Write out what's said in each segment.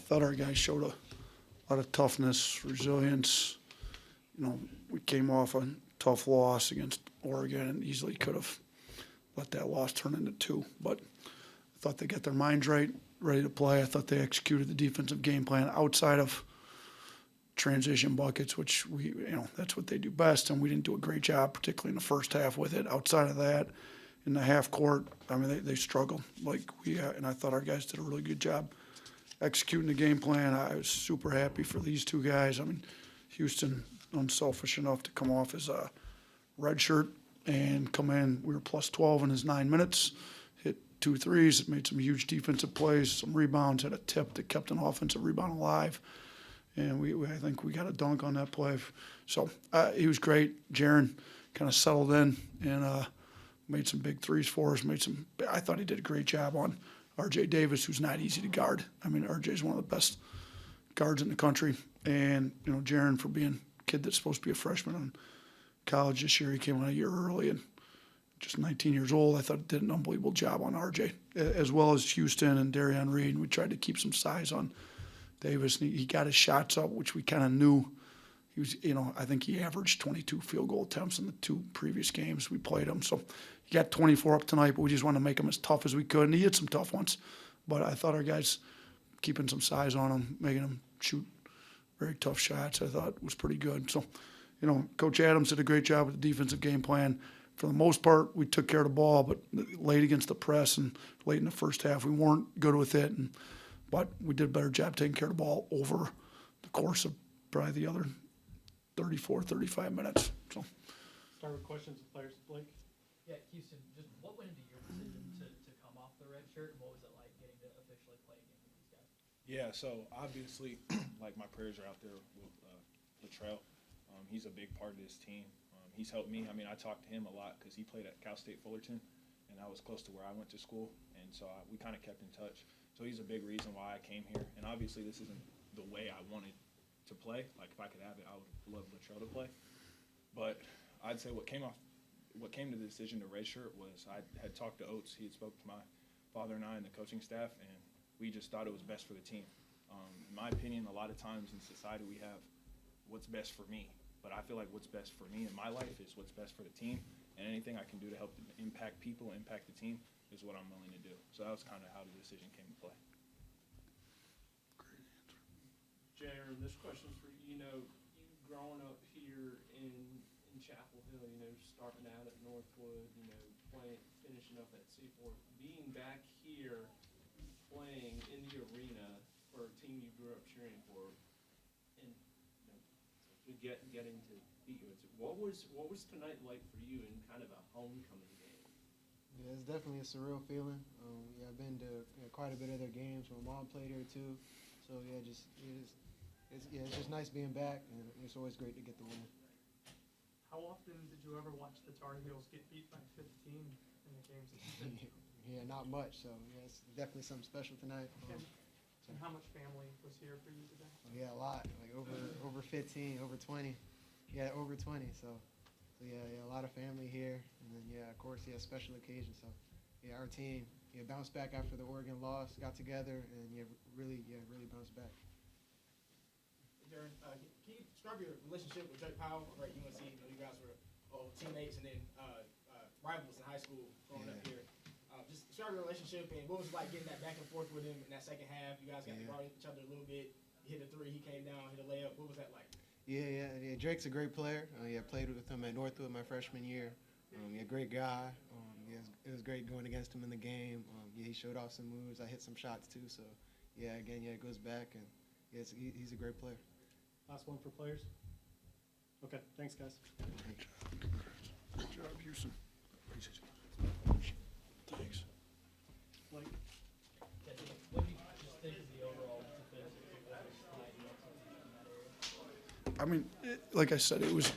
thought our guys showed a lot of toughness, resilience. You know, we came off a tough loss against Oregon and easily could have let that loss turn into 2. But I thought they got their minds right, ready to play. I thought they executed the defensive game plan outside of transition buckets, which that's what they do best, and we didn't do a great job, particularly in the first half with it. Outside of that, in the half court, I mean, they struggled. And I thought our guys did a really good job executing the game plan. I was super happy for these 2 guys. I mean, Houston, unselfish enough to come off as a red shirt and come in. We were plus 12 in his 9 minutes, hit 2 threes, made some huge defensive plays, some rebounds, had a tip that kept an offensive rebound alive. And I think we got a dunk on that play. So he was great. Jarin kind of settled in and made some big threes for us. I thought he did a great job on R.J. Davis, who's not easy to guard. I mean, R.J. is one of the best guards in the country. And, Jarin, for being a kid that's supposed to be a freshman in college this year, he came out a year early and just 19 years old. I thought he did an unbelievable job on R.J., as well as Houston and Darian Reed. We tried to keep some size on Davis, and he got his shots up, which we kind of knew. He was, I think he averaged 22 field goal attempts in the 2 previous games we played him. So he got 24 up tonight, but we just wanted to make him as tough as we could. And he hit some tough ones. But I thought our guys keeping some size on him, making him shoot very tough shots, I thought was pretty good. So, Coach Adams did a great job with the defensive game plan. For the most part, we took care of the ball, but late against the press and late in the first half, we weren't good with it. But we did a better job taking care of the ball over the course of probably the other 34, 35 minutes. So, start with questions with players. Blake? Yeah, Houston, just what went into your decision to come off the red shirt, and what was it like getting to officially play a game with these guys? Yeah, so obviously, my prayers are out there with Latrell. He's a big part of this team. He's helped me. I mean, I talked to him a lot because he played at Cal State Fullerton, and I was close to where I went to school, and so we kind of kept in touch. So he's a big reason why I came here. And obviously this isn't the way I wanted to play. Like if I could have it, I would love Latrell to play. But I'd say what came to the decision to redshirt was I had talked to Oats. He had spoke to my father and I and the coaching staff, and we just thought it was best for the team. In my opinion, a lot of times in society we have what's best for me. But I feel like what's best for me in my life is what's best for the team. And anything I can do to help impact people, impact the team, is what I'm willing to do. So that was kind of how the decision came to play. great answer. Jarin, this question's for you. You growing up here in Chapel Hill, starting out at Northwood, finishing up at Seaport, being back here, playing in the arena for a team you grew up cheering for, and getting to beat you. What was tonight like for you in kind of a homecoming game? Yeah, it's definitely a surreal feeling. I've been to quite a bit of their games. My mom played here too, so it's just nice being back, and it's always great to get the win. How often did you ever watch the Tar Heels get beat by 15 in the games that you've been to? Yeah, not much. So it's definitely something special tonight. And how much family was here for you today? Yeah, a lot. Like over 15, over 20. Yeah, over 20. So yeah, a lot of family here, and then of course, special occasions. So yeah, our team bounced back after the Oregon loss, got together, and really bounced back. Jarin, can you describe your relationship with Drake Powell over at UNC? You guys were teammates and then rivals in high school growing up here. Just describe your relationship and what was it like getting that back and forth with him in that second half? You guys got to guard each other a little bit. You hit a 3, he came down, hit a layup. What was that like? Yeah. Drake's a great player. I played with him at Northwood my freshman year. Great guy. It was great going against him in the game. He showed off some moves. I hit some shots too. So it goes back, and he's a great player. Last one for players. Okay, thanks, guys. Good job, Houston. Thanks. Blake? What do you just think of the overall defensive performance tonight in that area? I mean, like I said, it was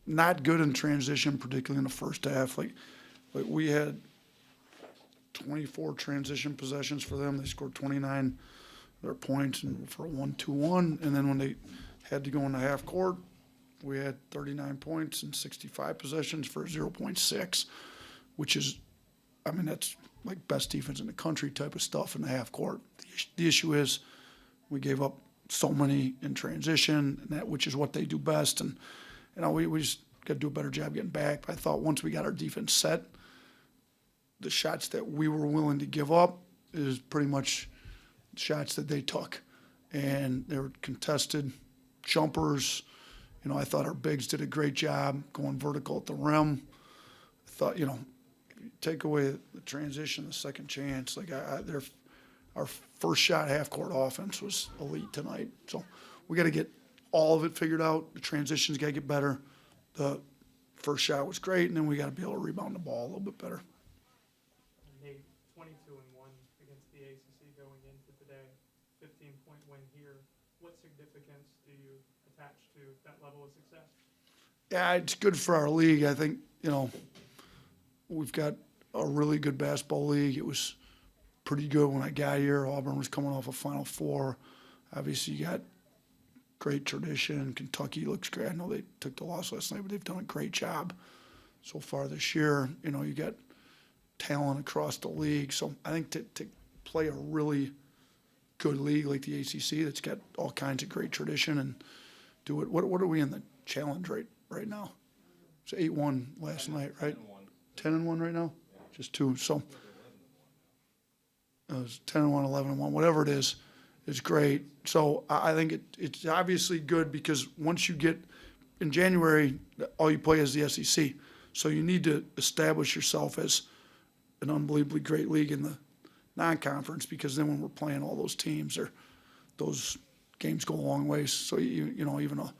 not good in transition, particularly in the first half. Like we had 24 transition possessions for them. They scored 29 their points and for a 1-2-1. And then when they had to go in the half court, we had 39 points and 65 possessions for 0.6, which is, that's like best defense in the country type of stuff in the half court. The issue is We gave up so many in transition, and which is what they do best. And we just got to do a better job getting back. But I thought once we got our defense set, the shots that we were willing to give up is pretty much shots that they took, and they were contested jumpers. I thought our bigs did a great job going vertical at the rim. I thought, if you take away the transition, the second chance, our first shot half court offense was elite tonight. So we got to get all of it figured out. The transitions got to get better. The first shot was great, and then we got to be able to rebound the ball a little bit better. Nate, 22-1 against the ACC going into today, 15-point win here. What significance do you attach to that level of success? Yeah, it's good for our league. I think, we've got a really good basketball league. It was pretty good when I got here. Auburn was coming off a Final Four. Obviously, you got great tradition. Kentucky looks great. I know they took the loss last night, but they've done a great job so far this year. You got talent across the league. So I think to play a really good league like the ACC that's got all kinds of great tradition and do it. What are we in the challenge right now? It's 8-1 last night, right? 10-1 right now? Just 2. So it was 10-1, 11-1, whatever it is great. So I think it's obviously good because once you get in January, all you play is the SEC. So you need to establish yourself as an unbelievably great league in the non-conference, because then when we're playing all those teams, those games go a long ways. So even a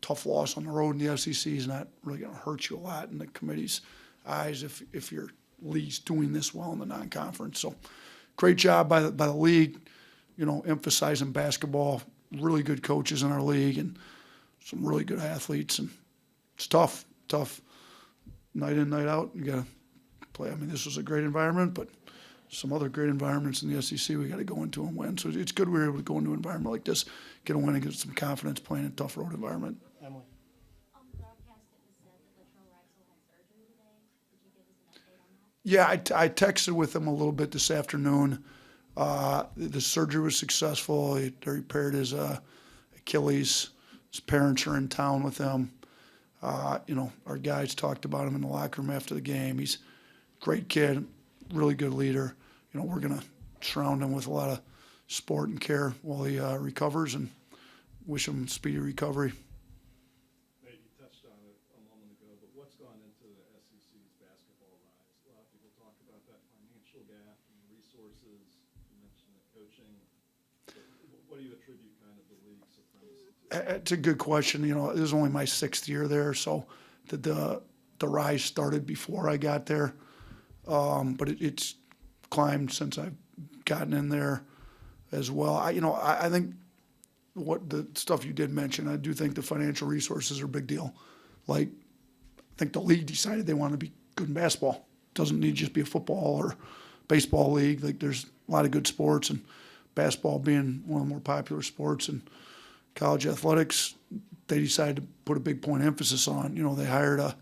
tough loss on the road in the SEC is not really going to hurt you a lot in the committee's eyes if your league's doing this well in the non-conference. So great job by the league, emphasizing basketball. Really good coaches in our league and some really good athletes. And it's tough night in, night out. You got to play. I mean, this was a great environment, but some other great environments in the SEC we got to go into and win. So it's good we were able to go into an environment like this, get a win and get some confidence playing in a tough road environment. Emily. On the broadcast, it was said that Latrell Reisel had surgery today. Did you give us an update on that? Yeah, I texted with him a little bit this afternoon. The surgery was successful. He repaired his Achilles. His parents are in town with him. Our guys talked about him in the locker room after the game. He's a great kid, really good leader. We're going to surround him with a lot of support and care while he recovers, and wish him speedy recovery. Nate, you touched on it a moment ago, but what's gone into the SEC's basketball rise? A lot of people talk about that financial gap and resources. You mentioned the coaching. What do you attribute kind of the league's supremacy to? It's a good question. This is only my 6th year there, so the rise started before I got there. But it's climbed since I've gotten in there as well. I think what the stuff you did mention, I do think the financial resources are a big deal. I think the league decided they want to be good in basketball. It doesn't need to just be a football or baseball league. There's a lot of good sports, and basketball being one of the more popular sports in college athletics, they decided to put a big point of emphasis on. They hired a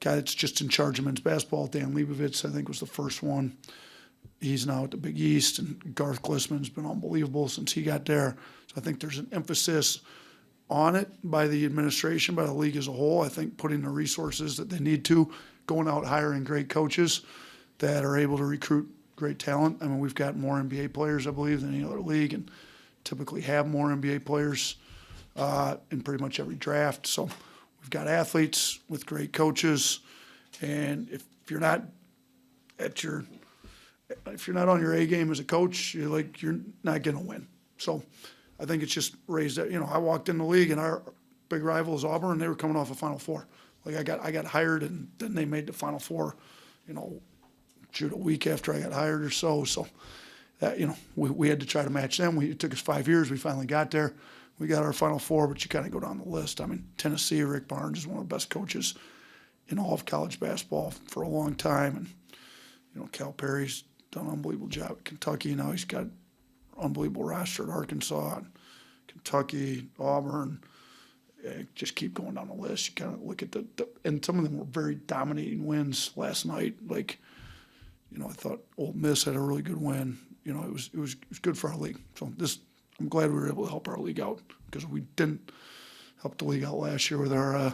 guy that's just in charge of men's basketball, Dan Leibovitz, I think was the first one. He's now at the Big East, and Garth Glissman's been unbelievable since he got there. So I think there's an emphasis on it by the administration, by the league as a whole. I think putting the resources that they need to, going out hiring great coaches that are able to recruit great talent. I mean, we've got more NBA players, I believe, than any other league, and typically have more NBA players in pretty much every draft. So we've got athletes with great coaches, and if you're not on your A game as a coach, you're not going to win. So I think it's just raised that. I walked in the league, and our big rival is Auburn, and they were coming off a Final Four. I got hired, and then they made the Final Four, shoot, a week after I got hired or so. So that, we had to try to match them. It took us 5 years. We finally got there. We got our Final Four, but you kind of go down the list. I mean, Tennessee, Rick Barnes is one of the best coaches in all of college basketball for a long time. And, Cal Perry's done an unbelievable job at Kentucky. Now he's got an unbelievable roster at Arkansas, and Kentucky, Auburn. Just keep going down the list. You kind of look at and some of them were very dominating wins last night. I thought Ole Miss had a really good win. It was good for our league. So I'm glad we were able to help our league out because we didn't help the league out last year with our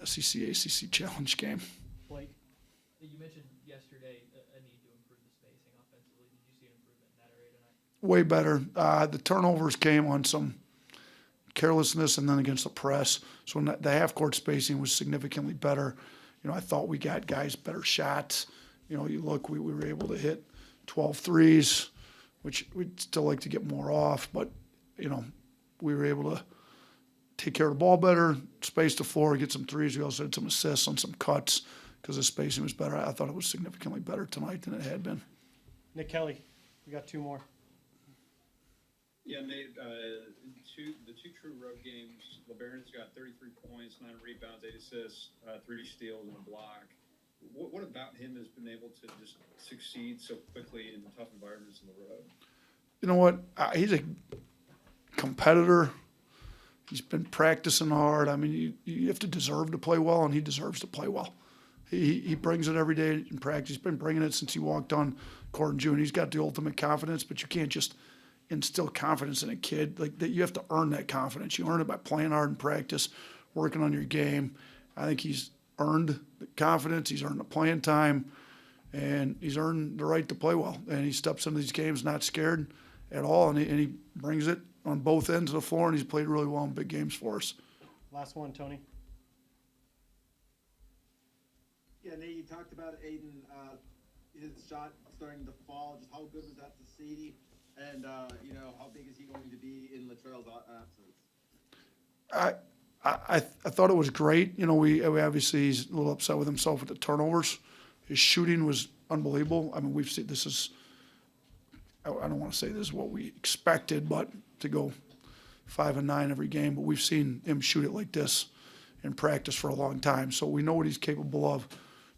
SEC ACC challenge game. Blake, you mentioned yesterday a need to improve the spacing offensively. Did you see an improvement in that area tonight? Way better. The turnovers came on some carelessness and then against the press. So the half-court spacing was significantly better. I thought we got guys better shots. You look, we were able to hit 12 threes, which we'd still like to get more off, but, we were able to take care of the ball better, space the floor, get some threes. We also had some assists on some cuts because the spacing was better. I thought it was significantly better tonight than it had been. Nick Kelly, we got two more. Yeah, Nate, the two true road games, LeBaron's got 33 points, 9 rebounds, 8 assists, 3 steals, and a block. What about him has been able to just succeed so quickly in tough environments in the road? You know what? He's a competitor. He's been practicing hard. I mean, you have to deserve to play well, and he deserves to play well. He brings it every day in practice. He's been bringing it since he walked on court in June. He's got the ultimate confidence, but you can't just instill confidence in a kid like that. You have to earn that confidence. You earn it by playing hard in practice, working on your game. I think he's earned the confidence. He's earned the playing time, and he's earned the right to play well. And he steps into these games not scared at all, and he brings it on both ends of the floor, and he's played really well in big games for us. Last one, Tony. Yeah, Nate, you talked about Aiden, his shot starting to fall. Just how good was that to see? And, how big is he going to be in Latrell's absence? I thought it was great. We obviously he's a little upset with himself with the turnovers. His shooting was unbelievable. I mean, we've seen this is. I don't want to say this is what we expected, but to go 5 and 9 every game. But we've seen him shoot it like this in practice for a long time, so we know what he's capable of.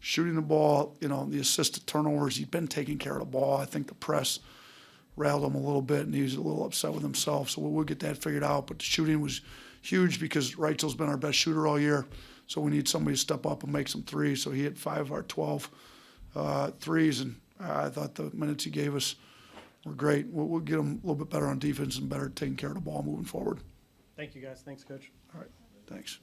Shooting the ball, the assisted turnovers. He's been taking care of the ball. I think the press rattled him a little bit, and he was a little upset with himself. So we'll get that figured out. But the shooting was huge because Reitzel's been our best shooter all year. So we need somebody to step up and make some threes. So he hit 5 of our 12 threes, and I thought the minutes he gave us were great. We'll get him a little bit better on defense and better taking care of the ball moving forward. Thank you, guys. Thanks, Coach. All right, thanks.